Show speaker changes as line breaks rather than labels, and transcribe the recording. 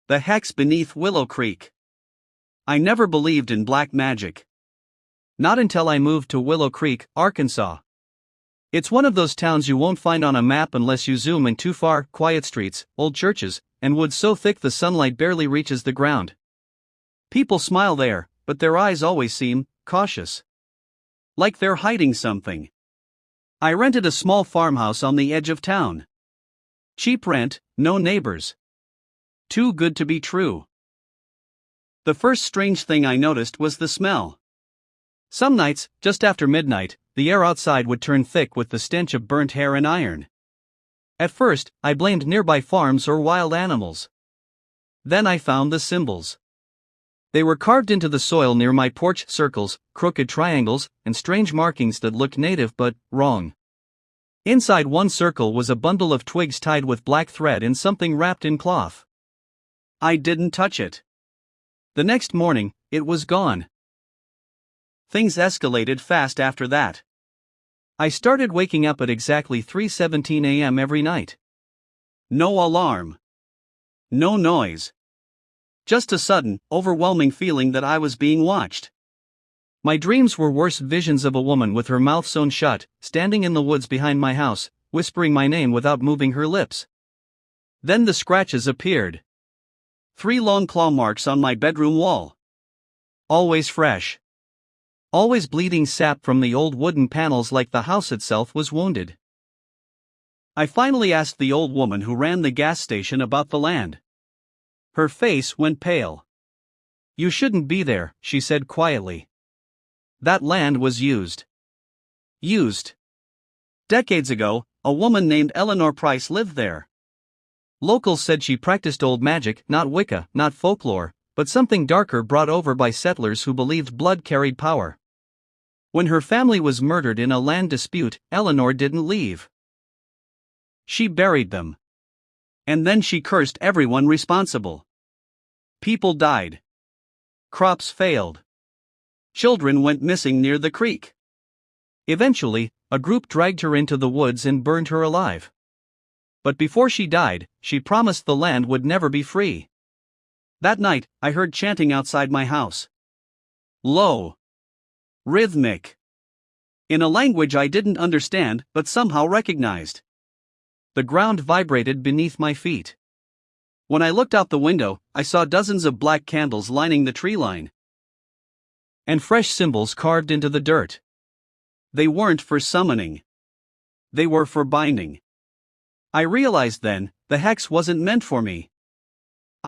The hex beneath Willow Creek. I never believed in black magic. Not until I moved to Willow Creek, Arkansas. It's one of those towns you won't find on a map unless you zoom in too far. Quiet streets, old churches, and woods so thick the sunlight barely reaches the ground. People smile there, but their eyes always seem cautious. Like they're hiding something. I rented a small farmhouse on the edge of town. Cheap rent, no neighbors. Too good to be true. The first strange thing I noticed was the smell. Some nights, just after midnight, the air outside would turn thick with the stench of burnt hair and iron. At first, I blamed nearby farms or wild animals. Then I found the symbols. They were carved into the soil near my porch: circles, crooked triangles, and strange markings that looked native but wrong. Inside one circle was a bundle of twigs tied with black thread and something wrapped in cloth. I didn't touch it. The next morning, it was gone. Things escalated fast after that. I started waking up at exactly 3:17 a.m. every night. No alarm. No noise. Just a sudden, overwhelming feeling that I was being watched. My dreams were worse visions of a woman with her mouth sewn shut, standing in the woods behind my house, whispering my name without moving her lips. Then the scratches appeared. 3 long claw marks on my bedroom wall. Always fresh. Always bleeding sap from the old wooden panels, like the house itself was wounded. I finally asked the old woman who ran the gas station about the land. Her face went pale. "You shouldn't be there," she said quietly. "That land was used. Used. Decades ago, a woman named Eleanor Price lived there. Locals said she practiced old magic, not Wicca, not folklore, but something darker brought over by settlers who believed blood carried power. When her family was murdered in a land dispute, Eleanor didn't leave. She buried them. And then she cursed everyone responsible. People died. Crops failed. Children went missing near the creek. Eventually, a group dragged her into the woods and burned her alive. But before she died, she promised the land would never be free. That night, I heard chanting outside my house. Low. Rhythmic. In a language I didn't understand but somehow recognized. The ground vibrated beneath my feet. When I looked out the window, I saw dozens of black candles lining the tree line. And fresh symbols carved into the dirt. They weren't for summoning. They were for binding. I realized then, the hex wasn't meant for me.